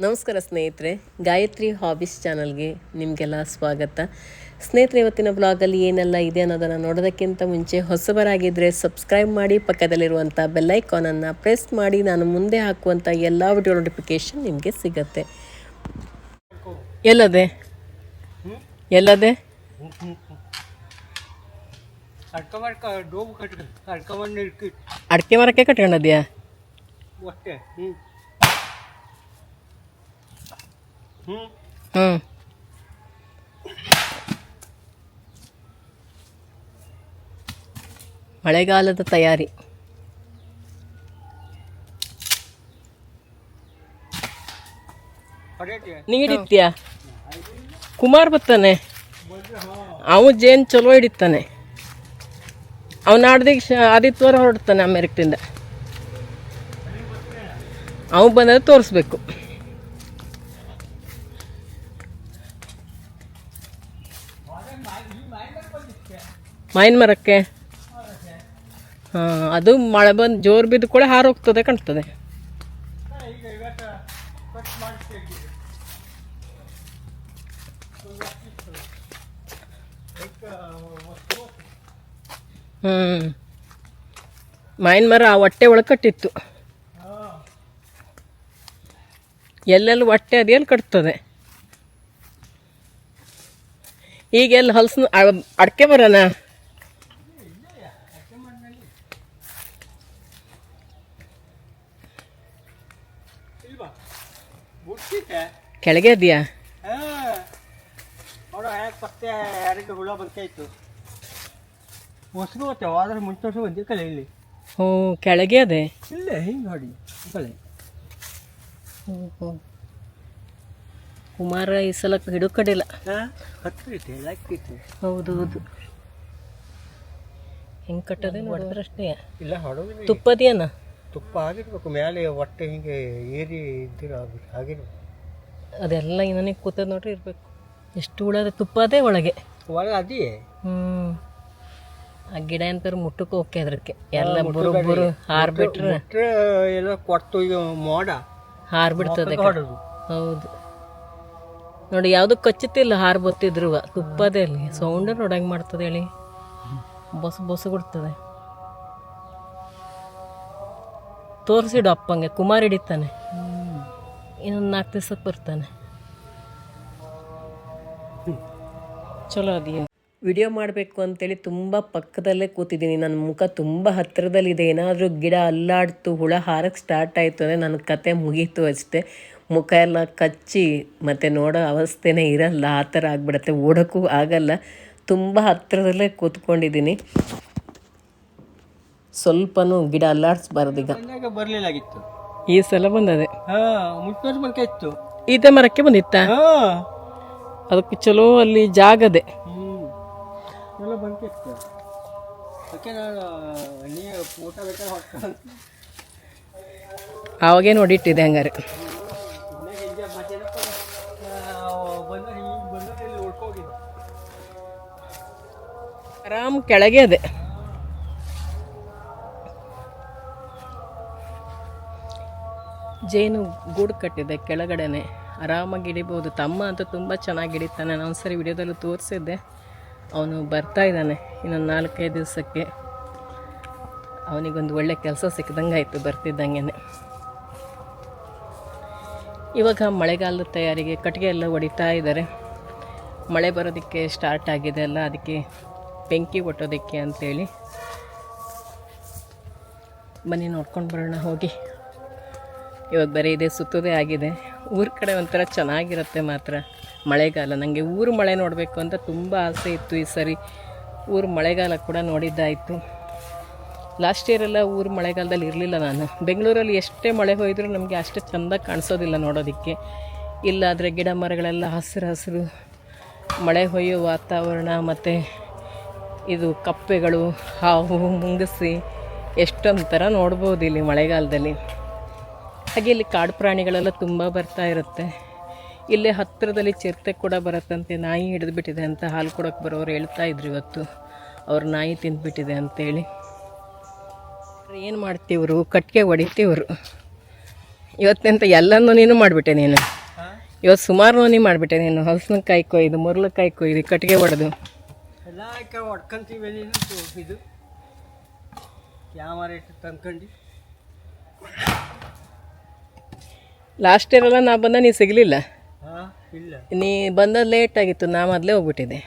ನಮಸ್ಕಾರ ಸ್ನೇಹಿತರೆ, ಗಾಯತ್ರಿ ಹಾಬೀಸ್ ಚಾನಲ್ಗೆ ನಿಮಗೆಲ್ಲ ಸ್ವಾಗತ. ಸ್ನೇಹಿತರೆ, ಇವತ್ತಿನ ಬ್ಲಾಗಲ್ಲಿ ಏನೆಲ್ಲ ಇದೆ ಅನ್ನೋದನ್ನು ನೋಡೋದಕ್ಕಿಂತ ಮುಂಚೆ ಹೊಸಬರಾಗಿದ್ದರೆ ಸಬ್ಸ್ಕ್ರೈಬ್ ಮಾಡಿ, ಪಕ್ಕದಲ್ಲಿರುವಂಥ ಬೆಲ್ಲೈಕಾನನ್ನು ಪ್ರೆಸ್ ಮಾಡಿ. ನಾನು ಮುಂದೆ ಹಾಕುವಂಥ ಎಲ್ಲ ವಿಡಿಯೋ ನೋಟಿಫಿಕೇಷನ್ ನಿಮಗೆ ಸಿಗುತ್ತೆ. ಎಲ್ಲದೆ ಅಡಿಕೆ ಮರಕ್ಕೆ ಕಟ್ಕೊಂಡದ್ಯಾ? ಮಳೆಗಾಲದ ತಯಾರಿ. ನೀ ಹಿಡಿತ್ಯಾ? ಕುಮಾರ್ ಬರ್ತಾನೆ, ಅವ ಜೇನ್ ಚಲೋ ಹಿಡಿತಾನೆ. ಅವನ ಆದಿತ್ಯವಾರ ಹೊರಡ್ತಾನೆ ಅಮೆರಿಕದಿಂದ. ಅವ ಬಂದರೆ ತೋರಿಸ್ಬೇಕು. ಮಾವಿನ ಮರಕ್ಕೆ ಅದು ಮಳೆ ಬಂದು ಜೋರು ಬಿದ್ದು ಕೂಡ ಹಾರೋಗ್ತದೆ ಕಾಣ್ತದೆ. ಮಾವಿನ ಮರ ಹೊಟ್ಟೆ ಒಳಗೆ ಕಟ್ಟಿತ್ತು. ಎಲ್ಲೆಲ್ಲಿ ಹೊಟ್ಟೆ ಅದೆಲ್ಲಿ ಕಟ್ತದೆ. ಈಗೆಲ್ಲ ಹಲಸಿನ ಅಡಿಕೆ ಮರನ ಕೆಳಗೆ ಇದೆಯಾ? ಹ್ಞೂ, ಕೆಳಗೆ ಅದೇ. ಕುಮಾರ ಈ ಸಲ ಹಿಡು ಕಡಿಲ್ಲ. ಹೌದು ಹೌದು. ಹೆಂಗೆ ಕಟ್ಟದೆ ಹೊಡೆದ್ರಷ್ಟೇ. ಇಲ್ಲ ಹೊಡೋದು ತುಪ್ಪದೇನ? ತುಪ್ಪ ಆಗಿರ್ಬೇಕು ಮೇಲೆ ಹೊಟ್ಟೆ ಹಿಂಗೆ ಏರಿ ಇದ್ದಿರ ಆಗಿರ್ಬೇಕು. ಅದೆಲ್ಲ ಇನ್ನೇ ಕೂತದ ನೋಡ್ರಿ ಇರ್ಬೇಕು. ಎಷ್ಟು ಹುಳದ ತುಪ್ಪ ಅದೇ ಒಳಗೆ ಅದೇ. ಆ ಗಿಡ ಎಂತಾರು ಮುಟ್ಟಕ್ಕೆ ಹೋಗಿ ಅದಕ್ಕೆ ಎಲ್ಲ ಬುರು ಹಾರ್ಬಿಟ್ರೆ ಎಲ್ಲ ಕೊಟ್ಟು ಈಗ ಮೋಡ ಹಾರ್ಬಿಡ್ತದೆ. ಹೌದು ನೋಡಿ, ಯಾವುದು ಕಚ್ಚುತ್ತಿಲ್ಲ. ಹಾರು ಬತ್ತಿದ್ರು ತುಪ್ಪದೇ ಅಲ್ಲಿ ಸೌಂಡ್ ನೋಡಂಗೆ ಮಾಡ್ತದೆ ಹೇಳಿ. ಬೊಸು ಬಿಡ್ತದೆ. ತೋರಿಸಿಡು ಅಪ್ಪಂಗೆ. ಕುಮಾರ್ ಹಿಡಿತಾನೆ. ಇನ್ನೊಂದು 4 ದಿವಸಕ್ಕೆ ಬರ್ತಾನೆ. ಚಲೋ ಅದೇನು. ವಿಡಿಯೋ ಮಾಡಬೇಕು ಅಂತೇಳಿ ತುಂಬ ಪಕ್ಕದಲ್ಲೇ ಕೂತಿದ್ದೀನಿ. ನನ್ನ ಮುಖ ತುಂಬ ಹತ್ತಿರದಲ್ಲಿದೆ. ಏನಾದರೂ ಗಿಡ ಅಲ್ಲಾಡ್ತು, ಹುಳ ಹಾರಕ್ಕೆ ಸ್ಟಾರ್ಟ್ ಆಯಿತು ಅಂದರೆ ನನ್ನ ಕತೆ ಮುಗೀತು ಅಷ್ಟೇ. ಮುಖ ಎಲ್ಲ ಕಚ್ಚಿ ಮತ್ತು ನೋಡೋ ಅವಸ್ಥೆನೇ ಇರಲ್ಲ. ಆ ಥರ ಆಗಿಬಿಡತ್ತೆ. ಓಡೋಕ್ಕೂ ಆಗಲ್ಲ. ತುಂಬ ಹತ್ತಿರದಲ್ಲೇ ಕೂತ್ಕೊಂಡಿದ್ದೀನಿ. ಸ್ವಲ್ಪನೂ ಗಿಡ ಅಲ್ಲಾಡಿಸ್ಬಾರ್ದು. ಈಗ ಬರಲಿಲ್ಲಾಗಿತ್ತು, ಈ ಸಲ ಬಂದದೆ. ಈತ ಮರಕ್ಕೆ ಬಂದಿತ್ತ? ಅದಕ್ಕೆ ಚಲೋ ಅಲ್ಲಿ ಜಾಗದೆ. ಅವಾಗೇ ನೋಡಿಟ್ಟಿದೆ ಹಂಗಾರೆ. ಆರಾಮ್ ಕೆಳಗೆ ಅದೇ. ಜೇನು ಗೂಡು ಕಟ್ಟಿದೆ ಕೆಳಗಡೆನೆ. ಆರಾಮಾಗಿ ಹಿಡಿಬೋದು. ತಮ್ಮ ಅಂತೂ ತುಂಬ ಚೆನ್ನಾಗಿ ಹಿಡಿತಾನೆ. ನಾನು ಒಂದ್ಸರಿ ವಿಡಿಯೋದಲ್ಲೂ ತೋರಿಸಿದ್ದೆ. ಅವನು ಬರ್ತಾ ಇದ್ದಾನೆ ಇನ್ನೊಂದು 4-5 ದಿವಸಕ್ಕೆ. ಅವನಿಗೊಂದು ಒಳ್ಳೆ ಕೆಲಸ ಸಿಕ್ಕಿದಂಗೆ ಆಯಿತು ಬರ್ತಿದ್ದಂಗೆ. ಇವಾಗ ಮಳೆಗಾಲದ ತಯಾರಿಗೆ ಕಟ್ಟಿಗೆ ಎಲ್ಲ ಹೊಡಿತಾ ಇದ್ದಾರೆ. ಮಳೆ ಬರೋದಕ್ಕೆ ಸ್ಟಾರ್ಟ್ ಆಗಿದೆ ಅಲ್ಲ, ಅದಕ್ಕೆ ಬೆಂಕಿ ಒಟ್ಟೋದಕ್ಕೆ ಅಂಥೇಳಿ. ಬನ್ನಿ ನೋಡ್ಕೊಂಡು ಬರೋಣ ಹೋಗಿ. ಇವಾಗ ಬರೀ ಇದೆ ಸುತ್ತೋದೇ ಆಗಿದೆ. ಊರ ಕಡೆ ಒಂಥರ ಚೆನ್ನಾಗಿರುತ್ತೆ ಮಾತ್ರ ಮಳೆಗಾಲ. ನನಗೆ ಊರು ಮಳೆ ನೋಡಬೇಕು ಅಂತ ತುಂಬ ಆಸೆ ಇತ್ತು. ಈ ಸರಿ ಊರು ಮಳೆಗಾಲ ಕೂಡ ನೋಡಿದ್ದಾಯಿತು. ಲಾಸ್ಟ್ ಇಯರೆಲ್ಲ ಊರು ಮಳೆಗಾಲದಲ್ಲಿ ಇರಲಿಲ್ಲ ನಾನು. ಬೆಂಗಳೂರಲ್ಲಿ ಎಷ್ಟೇ ಮಳೆ ಹೋಯಿದ್ರೂ ನಮಗೆ ಅಷ್ಟೇ ಚೆಂದ ಕಾಣಿಸೋದಿಲ್ಲ ನೋಡೋದಕ್ಕೆ. ಇಲ್ಲಾದರೆ ಗಿಡ ಮರಗಳೆಲ್ಲ ಹಸಿರು ಮಳೆ ಹೊಯ್ಯೋ ವಾತಾವರಣ. ಮತ್ತು ಇದು ಕಪ್ಪೆಗಳು, ಹಾವು, ಮುಂಗಸಿ ಎಷ್ಟೊಂದು ಥರ ನೋಡ್ಬೋದು ಇಲ್ಲಿ ಮಳೆಗಾಲದಲ್ಲಿ. ಹಾಗೆ ಇಲ್ಲಿ ಕಾಡು ಪ್ರಾಣಿಗಳೆಲ್ಲ ತುಂಬ ಬರ್ತಾ ಇರುತ್ತೆ. ಇಲ್ಲೇ ಹತ್ತಿರದಲ್ಲಿ ಚಿರತೆ ಕೂಡ ಬರುತ್ತಂತೆ. ನಾಯಿ ಹಿಡಿದುಬಿಟ್ಟಿದೆ ಅಂತ ಹಾಲು ಕೊಡೋಕ್ಕೆ ಬರೋರು ಹೇಳ್ತಾ ಇದ್ರು ಇವತ್ತು. ಅವ್ರ ನಾಯಿ ತಿಂದುಬಿಟ್ಟಿದೆ ಅಂತೇಳಿ. ಏನು ಮಾಡ್ತೀವ್ರು, ಕಟ್ಟಿಗೆ ಹೊಡಿತೀವ್ರು. ಇವತ್ತೆಂತ ಎಲ್ಲನೂ ನೀನು ಮಾಡಿಬಿಟ್ಟೆ ನೀನು. ಇವತ್ತು ಸುಮಾರು ನೋನಿ ಮಾಡಿಬಿಟ್ಟೆ ನೀನು. ಹಲಸಿನಕಾಯಿ ಕೊಯ್ದು, ಮುರುಳಕಾಯಿ ಕೊಯ್ದು, ಕಟ್ಟಿಗೆ ಹೊಡೆದು ಎಲ್ಲ ಹೊಡ್ಕೊಂತೀವಿ. ಇದು ಯಾವ ರೇಟ್ ತಂದ್ಕೊಂಡು ಲಾಸ್ಟ್ ಇಯರೆಲ್ಲ ನಾ ಬಂದ ನೀ ಸಿಗಲಿಲ್ಲ. ಇಲ್ಲ, ನೀ ಬಂದ ಲೇಟ್ ಆಗಿತ್ತು, ನಾ ಮೊದಲೇ ಹೋಗ್ಬಿಟ್ಟಿದ್ದೆ.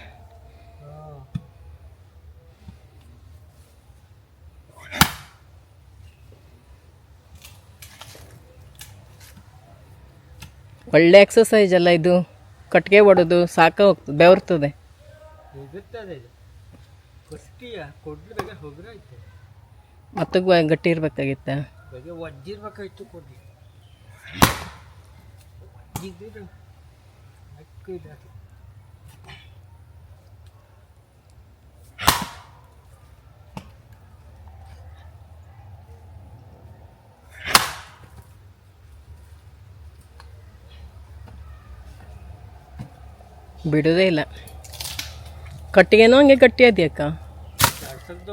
ಒಳ್ಳೆ ಎಕ್ಸಸೈಸ್ ಅಲ್ಲ ಇದು. ಕಟ್ಟಿಗೆ ಹೊಡೋದು ಸಾಕ ಹೋಗ್ತದೆ, ಬೆವರ್ತದೆ. ಮತ್ತೆ ಗಟ್ಟಿ ಇರ್ಬೇಕಾಗಿತ್ತ. ಒಜ್ಜಿರ್ಬೇಕಾಯ್ತು ಕೊಡ್ಲಿ. ಬಿಡೋದೇ ಇಲ್ಲ. ಕಟ್ಟಿಗೆನೋ ಹಂಗೆ ಗಟ್ಟಿ ಅದೆಯಕ್ಕ.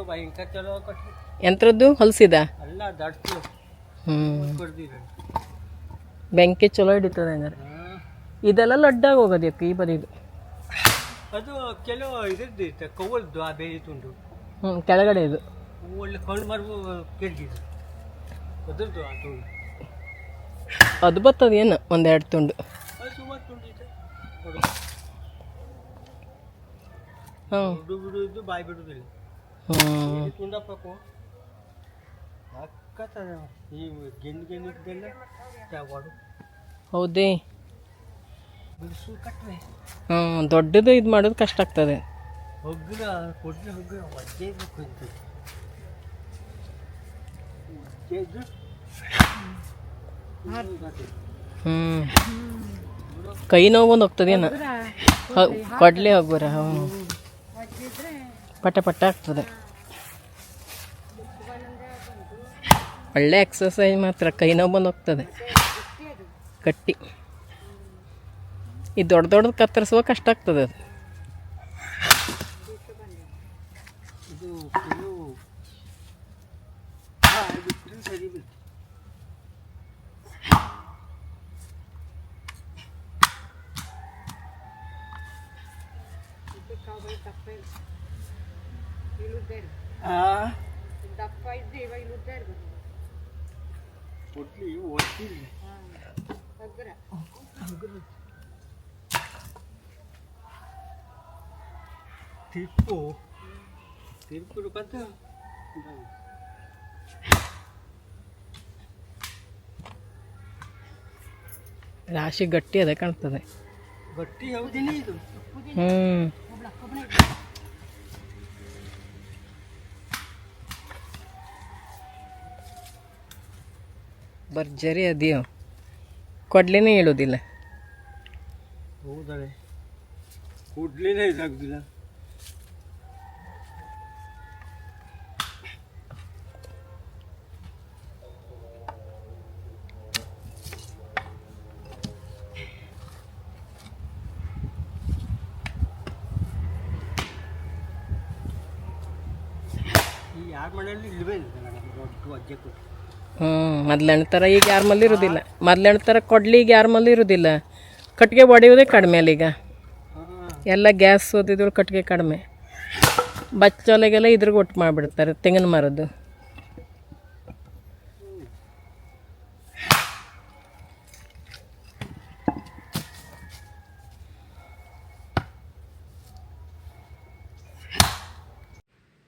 ಭಯಂಕರ ಚಲೋ ಕಟ್ಟಿ. ಎಂಥದ್ದು ಹೊಲಿಸಿದ? ಅಲ್ಲ ದಡ್ಸು. ಬೆಂಕಿ ಚಲೋ ಹಿಡಿತದೆ ಹಂಗಾರೆ. ಇದೆಲ್ಲ ಲಡ್ಡಾಗಿ ಹೋಗೋದಕ್ಕೆ ಈ ಬದಿದು. ಅದು ಕೆಲವು ಇದ್ದಿತ್ತು ಕವಲ್ದು ಆ ಬೇರೆ ತುಂಡು. ಕೆಳಗಡೆ ಇದು ಒಳ್ಳೆ ಕಣ್ಣು ಮರವು ಕೆಡ್ದಿದ್ದು ಅದ್ರದ್ದು ಆ ತುಂಡು. ಅದು ಬರ್ತದೆ ಏನು ಒಂದೆರಡು ತುಂಡು. ಅದು ಸುಮಾರು ತುಂಡು ಇದೆ. ಬಿಡುವುದು ಬಾಯಿ ಬಿಡುವುದಿಲ್ಲ. ತುಂಡಪ್ಪು ಅಕ್ಕತ್ತದ ಈ ಗೆಣ್ಣಿದ್ದೆಲ್ಲ ತಗೋಡು. ಹೌದೇ? ಬಿಡಿಸು ಕಟ್ಟರೆ ದೊಡ್ಡದು ಇದು ಮಾಡೋದು ಕಷ್ಟ ಆಗ್ತದೆ. ಹೊಗ್ರ ಕೊಟ್ಟರೆ ಹೊಗ್ರ ಒಜ್ಜೆ ಬೇಕು ಕೈ ನೋವು ಬಂದು ಹೋಗ್ತದೇನ. ಕೊಡ್ಲೇ ಹೋಗ್ಬರ. ಪಟ ಪಟ ಆಗ್ತದೆ. ಒಳ್ಳೆ ಎಕ್ಸಸೈಸ್ ಮಾತ್ರ. ಕೈ ನೋವು ಬಂದು ಹೋಗ್ತದೆ ಗಟ್ಟಿ. ಈ ದೊಡ್ಡ ದೊಡ್ಡದು ಕತ್ತರಿಸುವ ಕಷ್ಟ ಆಗ್ತದೆ ಅದು. ತಿರುಪು ಕತ್ತ ರಾಶಿ ಗಟ್ಟಿ ಅದೇ ಕಾಣ್ತದೆ. ಗಟ್ಟಿ ಹೌದಿಲ್ಲ ಇದು. ಭರ್ಜರಿ ಅದೆಯೋ. ಕೊಡ್ಲಿನೇ ಹೇಳೋದಿಲ್ಲ. ಹೌದಳೆ ಕೊಡ್ಲಿನೇ ಇದಾಗುದಿಲ್ಲ. ಯಾರ ಮನೆಯಲ್ಲಿ ಇಲ್ವೇ ಇಲ್ಲ ದೊಡ್ಡ ಅಜ್ಜೆ ಕೊಟ್ಟು. ಮೊದ್ಲೆಣ್ಣ ಥರ ಈಗ ಯಾರ ಮಲ್ಲಿ ಇರೋದಿಲ್ಲ. ಮೊದ್ಲೆಣ್ಣ ಥರ ಕೊಡ್ಲಿ ಈಗ ಯಾರ ಮಲ್ಲಿ ಇರೋದಿಲ್ಲ. ಕಟ್ಟಿಗೆ ಹೊಡೆಯೋದೇ ಕಡಿಮೆ ಅಲ್ಲ ಈಗ. ಎಲ್ಲ ಗ್ಯಾಸ್ ಓದಿದ್ರು ಕಟ್ಟಿಗೆ ಕಡಿಮೆ. ಬಚ್ಚೊಲೆಗೆಲ್ಲ ಇದ್ರಿಗೆ ಒಟ್ಟು ಮಾಡಿಬಿಡ್ತಾರೆ ತೆಂಗಿನ ಮರದ್ದು.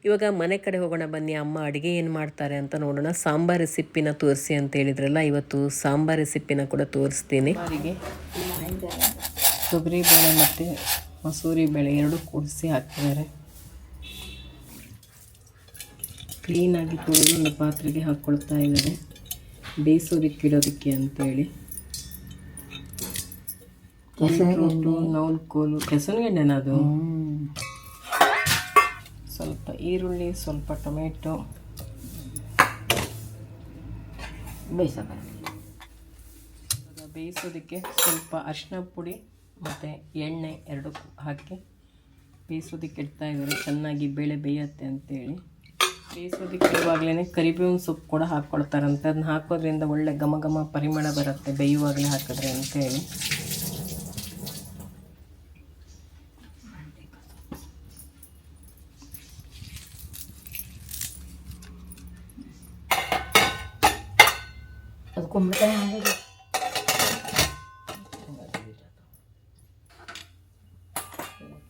ಇವಾಗ ಮನೆ ಕಡೆ ಹೋಗೋಣ ಬನ್ನಿ. ಅಮ್ಮ ಅಡುಗೆ ಏನು ಮಾಡ್ತಾರೆ ಅಂತ ನೋಡೋಣ. ಸಾಂಬಾರ್ ರೆಸಿಪಿನ ತೋರಿಸಿ ಅಂತ ಹೇಳಿದ್ರಲ್ಲ, ಇವತ್ತು ಸಾಂಬಾರ್ ರೆಸಿಪಿನ ಕೂಡ ತೋರಿಸ್ತೀನಿ. ಅವರಿಗೆ ತೊಗರಿ ಬೇಳೆ ಮತ್ತು ಮಸೂರಿ ಬೇಳೆ ಎರಡು ಕೂಡಿಸಿ ಹಾಕಿದ್ದಾರೆ. ಕ್ಲೀನಾಗಿ ತೊಳೆದು ಒಂದು ಪಾತ್ರೆಗೆ ಹಾಕ್ಕೊಳ್ತಾ ಇದ್ದಾರೆ, ಬೇಯಿಸೋದಕ್ಕೆ ಇಡೋದಕ್ಕೆ ಅಂತೇಳಿ. ನೌಲ್ಕೋಲು ಕೆಸರುಗೆಣ್ಣೆನ ಅದು. ಸ್ವಲ್ಪ ಈರುಳ್ಳಿ, ಸ್ವಲ್ಪ ಟೊಮೆಟೊ ಬೇಯಿಸೋದಕ್ಕೆ ಸ್ವಲ್ಪ ಅರಿಶಿನ ಪುಡಿ ಮತ್ತು ಎಣ್ಣೆ ಎರಡು ಹಾಕಿ ಬೇಯಿಸೋದಕ್ಕೆ ಇಡ್ತಾ ಇದ್ದಾರೆ. ಚೆನ್ನಾಗಿ ಬೇಳೆ ಬೇಯತ್ತೆ ಅಂತೇಳಿ ಬೇಯಿಸೋದಕ್ಕೆ ಇವಾಗಲೇ ಕರಿಬೇವಿನ ಸೊಪ್ಪು ಕೂಡ ಹಾಕ್ಕೊಳ್ತಾರಂತೆ. ಅದನ್ನ ಹಾಕೋದ್ರಿಂದ ಒಳ್ಳೆ ಘಮ ಘಮ ಪರಿಮಳ ಬರುತ್ತೆ ಬೇಯುವಾಗಲೇ ಹಾಕಿದ್ರೆ ಅಂತೇಳಿ. ಅದು ಕುಂಬಳಕಾಯಿ ಹಾಕೋದು.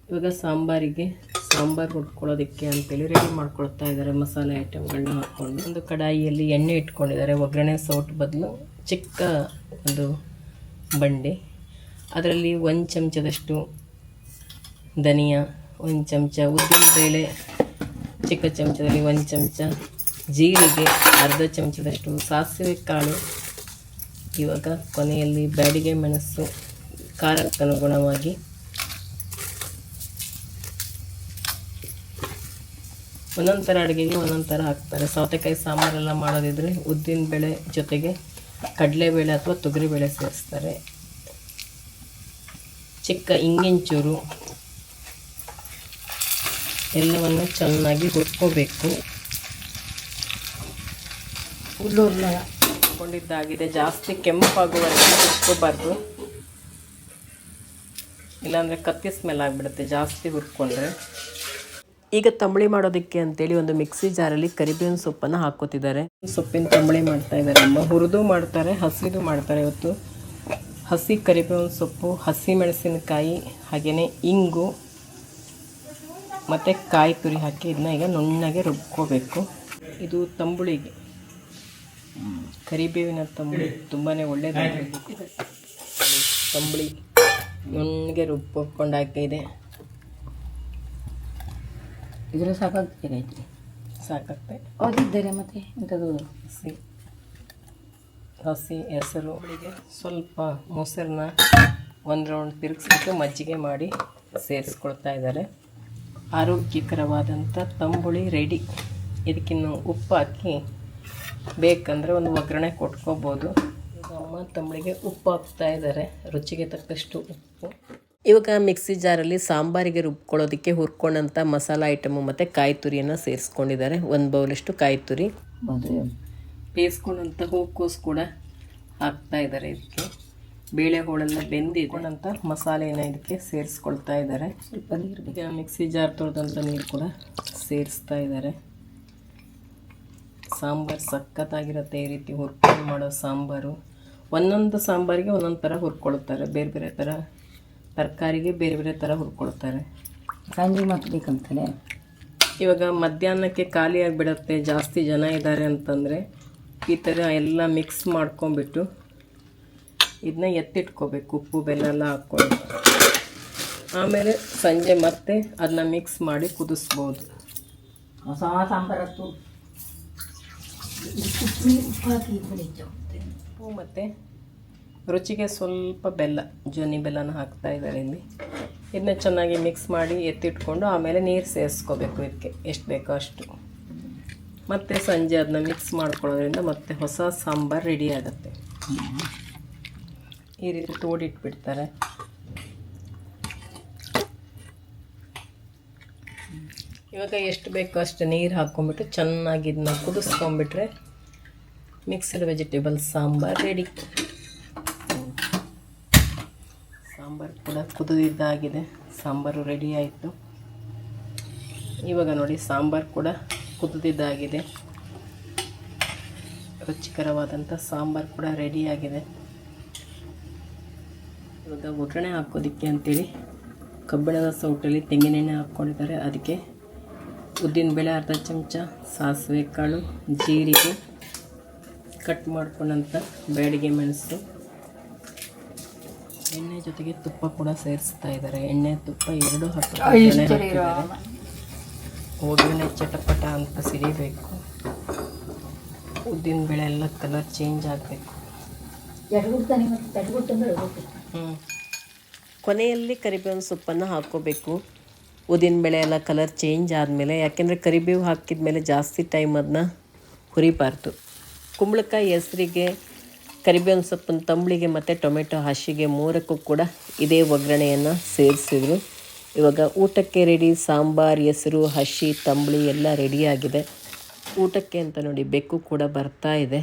ಇವಾಗ ಸಾಂಬಾರು ಹುಡ್ಕೊಳ್ಳೋದಕ್ಕೆ ಅಂತೇಳಿ ರೆಡಿ ಮಾಡ್ಕೊಳ್ತಾ ಇದ್ದಾರೆ. ಮಸಾಲೆ ಐಟಮ್ಗಳನ್ನ ಹಾಕ್ಕೊಂಡು ಒಂದು ಕಡಾಯಿಯಲ್ಲಿ ಎಣ್ಣೆ ಇಟ್ಕೊಂಡಿದ್ದಾರೆ. ಒಗ್ಗರಣೆ ಸೌಟು ಬದಲು ಚಿಕ್ಕ ಒಂದು ಬಂಡೆ, ಅದರಲ್ಲಿ 1 ಚಮಚದಷ್ಟು ಧನಿಯಾ, 1 ಚಮಚ ಉದ್ದಿನಬೇಳೆ, ಚಿಕ್ಕ ಚಮಚದಲ್ಲಿ 1 ಚಮಚ ಜೀರಿಗೆ, ಅರ್ಧ ಚಮಚದಷ್ಟು ಸಾಸಿವೆ ಕಾಳು, ಇವಾಗ ಕೊನೆಯಲ್ಲಿ ಬ್ಯಾಡಿಗೆ ಮೆಣಸು ಖಾರಕ್ಕನುಗುಣವಾಗಿ. ಒಂದೊಂದು ಥರ ಅಡುಗೆಗೆ ಒಂದೊಂದು ಥರ ಹಾಕ್ತಾರೆ. ಸೌತೆಕಾಯಿ ಸಾಂಬಾರೆಲ್ಲ ಮಾಡೋದಿದ್ರೆ ಉದ್ದಿನಬೇಳೆ ಜೊತೆಗೆ ಕಡಲೆಬೇಳೆ ಅಥವಾ ತೊಗರಿಬೇಳೆ ಸೇರಿಸ್ತಾರೆ. ಚಿಕ್ಕ ಇಂಗಿನ ಎಲ್ಲವನ್ನು ಚೆನ್ನಾಗಿ ಹುರ್ಕೋಬೇಕು. ಹುರ್ಕೊಂಡಿದ್ದಾಗಿದೆ. ಜಾಸ್ತಿ ಕೆಂಪಾಗುವವರೆಗೆ ಹುರ್ಕೋಬಾರ್ದು, ಇಲ್ಲಾಂದರೆ ಕತ್ತಿ ಸ್ಮೆಲ್ ಆಗಿಬಿಡುತ್ತೆ ಜಾಸ್ತಿ ಹುರ್ಕೊಂಡ್ರೆ. ಈಗ ತಂಬಳಿ ಮಾಡೋದಕ್ಕೆ ಅಂತೇಳಿ ಒಂದು ಮಿಕ್ಸಿ ಜಾರಲ್ಲಿ ಕರಿಬೇವಿನ ಸೊಪ್ಪನ್ನು ಹಾಕೋತಿದ್ದಾರೆ. ಸೊಪ್ಪಿನ ತಂಬಳಿ ಮಾಡ್ತಾ ಇದ್ದಾರೆ ಅಮ್ಮ. ಹುರಿದು ಮಾಡ್ತಾರೆ, ಹಸಿದು ಮಾಡ್ತಾರೆ. ಇವತ್ತು ಹಸಿ ಕರಿಬೇವಿನ ಸೊಪ್ಪು, ಹಸಿ ಮೆಣಸಿನಕಾಯಿ, ಹಾಗೆಯೇ ಇಂಗು ಮತ್ತು ಕಾಯಿ ತುರಿ ಹಾಕಿ ಇದನ್ನ ಈಗ ನುಣ್ಣಗೆ ರುಬ್ಕೋಬೇಕು. ಇದು ತಂಬುಳಿಗೆ, ಕರಿಬೇವಿನ ತಂಬುಳಿ ತುಂಬಾ ಒಳ್ಳೆಯದಾಗಿದೆ. ತಂಬುಳಿ ನುಣ್ಣಗೆ ರುಬ್ಕೊಂಡಾಗಿದೆ. ಇದ್ರ ಸಾಕಾಗ್ತದೆ ಸಾಕಾಗ್ತದೆ. ಓದಿದ್ದಾರೆ ಮತ್ತೆ ಇಂಥದ್ದು ಹಸಿ ಹೆಸರು ಸ್ವಲ್ಪ ಮೊಸರನ್ನ 1 ರೌಂಡ್ ತಿರುಗಿಸ್ಬಿಟ್ಟು ಮಜ್ಜಿಗೆ ಮಾಡಿ ಸೇರಿಸ್ಕೊಳ್ತಾ ಇದ್ದಾರೆ. ಆರೋಗ್ಯಕರವಾದಂಥ ತಂಬುಳಿ ರೆಡಿ. ಇದಕ್ಕಿನ್ನು ಉಪ್ಪು ಹಾಕಿ ಬೇಕಂದರೆ ಒಂದು ಒಗ್ಗರಣೆ ಕೊಟ್ಕೋಬೋದು. ಅಮ್ಮ ತಂಬುಳಿಗೆ ಉಪ್ಪು ಹಾಕ್ತಾ ಇದ್ದಾರೆ, ರುಚಿಗೆ ತಕ್ಕಷ್ಟು ಉಪ್ಪು. ಇವಾಗ ಮಿಕ್ಸಿ ಜಾರಲ್ಲಿ ಸಾಂಬಾರಿಗೆ ರುಬ್ಕೊಳ್ಳೋದಕ್ಕೆ ಹುರ್ಕೊಂಡಂಥ ಮಸಾಲ ಐಟಮು ಮತ್ತು ಕಾಯಿ ತುರಿಯನ್ನು ಸೇರಿಸ್ಕೊಂಡಿದ್ದಾರೆ. 1 ಬೌಲಷ್ಟು ಕಾಯಿ ತುರಿ, ಬೇಯಿಸ್ಕೊಂಡಂಥ ಹೂಕೋಸು ಕೂಡ ಹಾಕ್ತಾ ಇದ್ದಾರೆ. ಇದಕ್ಕೆ ಬೇಳೆ ಹೋಳೆಲ್ಲ ಬೆಂದಿಕೊಂಡಂಥ ಮಸಾಲೆಯನ್ನು ಇದಕ್ಕೆ ಸೇರಿಸ್ಕೊಳ್ತಾ ಇದ್ದಾರೆ. ಸ್ವಲ್ಪ ನೀರು, ಈಗ ಮಿಕ್ಸಿ ಜಾರ್ ತೊಳೆದಂಥ ನೀರು ಕೂಡ ಸೇರಿಸ್ತಾ ಇದ್ದಾರೆ. ಸಾಂಬಾರು ಸಖತ್ತಾಗಿರುತ್ತೆ ಈ ರೀತಿ ಹುರ್ಕೊಂಡು ಮಾಡೋ ಸಾಂಬಾರು. ಒಂದೊಂದು ಸಾಂಬಾರಿಗೆ ಒಂದೊಂದು ಥರ ಹುರ್ಕೊಳ್ತಾರೆ, ಬೇರೆ ಬೇರೆ ಥರ ತರಕಾರಿಗೆ ಬೇರೆ ಬೇರೆ ಥರ ಹುರ್ಕೊಳ್ತಾರೆ. ಸಂಜೆ ಮಾಡ್ಬೇಕಂತಾನೆ. ಇವಾಗ ಮಧ್ಯಾಹ್ನಕ್ಕೆ ಖಾಲಿ ಆಗಿಬಿಡತ್ತೆ, ಜಾಸ್ತಿ ಜನ ಇದ್ದಾರೆ ಅಂತಂದರೆ ಈ ಥರ ಎಲ್ಲ ಮಿಕ್ಸ್ ಮಾಡ್ಕೊಂಬಿಟ್ಟು ಇದನ್ನ ಎತ್ತಿಟ್ಕೋಬೇಕು, ಉಪ್ಪು ಬೆಲ್ಲ ಎಲ್ಲ ಹಾಕ್ಕೊಂಡು. ಆಮೇಲೆ ಸಂಜೆ ಮತ್ತೆ ಅದನ್ನ ಮಿಕ್ಸ್ ಮಾಡಿ ಕುದಿಸ್ಬೋದು. ಹೊಸ ಸಾಂಬಾರು ಉಪ್ಪು ಮತ್ತು ರುಚಿಗೆ ಸ್ವಲ್ಪ ಬೆಲ್ಲ, ಜೋನಿ ಬೆಲ್ಲನ ಹಾಕ್ತಾ ಇದ್ದಾರೆ ಇಲ್ಲಿ. ಇದನ್ನ ಚೆನ್ನಾಗಿ ಮಿಕ್ಸ್ ಮಾಡಿ ಎತ್ತಿಟ್ಕೊಂಡು ಆಮೇಲೆ ನೀರು ಸೇರಿಸ್ಕೋಬೇಕು. ಇದಕ್ಕೆ ಎಷ್ಟು ಬೇಕೋ ಅಷ್ಟು. ಮತ್ತು ಸಂಜೆ ಅದನ್ನ ಮಿಕ್ಸ್ ಮಾಡ್ಕೊಳ್ಳೋದ್ರಿಂದ ಮತ್ತೆ ಹೊಸ ಸಾಂಬಾರು ರೆಡಿ ಆಗುತ್ತೆ. ಈ ರೀತಿ ತೋಡಿಟ್ಬಿಡ್ತಾರೆ. ಇವಾಗ ಎಷ್ಟು ಬೇಕೋ ಅಷ್ಟು ನೀರು ಹಾಕ್ಕೊಂಬಿಟ್ಟು ಚೆನ್ನಾಗಿ ಇದನ್ನ ಕುದಿಸ್ಕೊಂಬಿಟ್ರೆ mixed vegetable sambar ready. Sambar ಕೂಡ ಕುದಿದಿದ್ದಾಗಿದೆ. ಸಾಂಬಾರು ರೆಡಿ ಆಯಿತು. ಇವಾಗ ನೋಡಿ ಸಾಂಬಾರು ಕೂಡ ಕುದಿದಿದ್ದಾಗಿದೆ. ರುಚಿಕರವಾದಂಥ ಸಾಂಬಾರು ಕೂಡ ರೆಡಿಯಾಗಿದೆ. ಇವಾಗ ಒಗ್ಗರಣೆ ಹಾಕೋದಕ್ಕೆ ಅಂತೇಳಿ ಕಬ್ಬಿಣದ ಸೌಟಲ್ಲಿ ತೆಂಗಿನೆಣ್ಣೆ ಹಾಕ್ಕೊಂಡಿದ್ದಾರೆ. ಅದಕ್ಕೆ ಉದ್ದಿನಬೇಳೆ ಅರ್ಧ ಚಮಚ, ಸಾಸಿವೆ ಕಾಳು, ಜೀರಿಗೆ, ಕಟ್ ಮಾಡ್ಕೊಂಡಂಥ ಬ್ಯಾಡಿಗೆ ಮೆಣಸು, ಎಣ್ಣೆ ಜೊತೆಗೆ ತುಪ್ಪ ಕೂಡ ಸೇರಿಸ್ತಾ ಇದ್ದಾರೆ. ಎಣ್ಣೆ ತುಪ್ಪ 2 ಹಾಕಿದ್ದಾರೆ. ಒಗ್ಗರಣೆ ಚಟಪಟ ಅಂತ ಸಿಡಿಬೇಕು. ಉದ್ದಿನಬೇಳೆ ಎಲ್ಲ ಕಲರ್ ಚೇಂಜ್ ಆಗಬೇಕು. ಕೊನೆಯಲ್ಲಿ ಕರಿಬೇವಿನ ಸೊಪ್ಪನ್ನು ಹಾಕ್ಕೋಬೇಕು. ಉದ್ದಿನಬೇಳೆ ಎಲ್ಲ ಕಲರ್ ಚೇಂಜ್ ಆದಮೇಲೆ, ಯಾಕೆಂದರೆ ಕರಿಬೇವು ಹಾಕಿದ ಮೇಲೆ ಜಾಸ್ತಿ ಟೈಮ್ ಅದನ್ನ ಹುರಿಬಾರ್ದು. ಕುಂಬಳಕಾಯಿ ಹೆಸರಿಗೆ, ಕರಿಬೇವಿನ ಸೊಪ್ಪಿನ ತಂಬಳಿಗೆ ಮತ್ತು ಟೊಮೆಟೊ ಹಸಿಗೆ 3ಕ್ಕೂ ಕೂಡ ಇದೇ ಒಗ್ಗರಣೆಯನ್ನು ಸೇರಿಸಿದ್ರು. ಇವಾಗ ಊಟಕ್ಕೆ ರೆಡಿ. ಸಾಂಬಾರು, ಹೆಸರು, ಹಸಿ, ತಂಬಳಿ ಎಲ್ಲ ರೆಡಿಯಾಗಿದೆ. ಊಟಕ್ಕೆ ಅಂತ ನೋಡಿ ಬೆಕ್ಕು ಕೂಡ ಬರ್ತಾ ಇದೆ.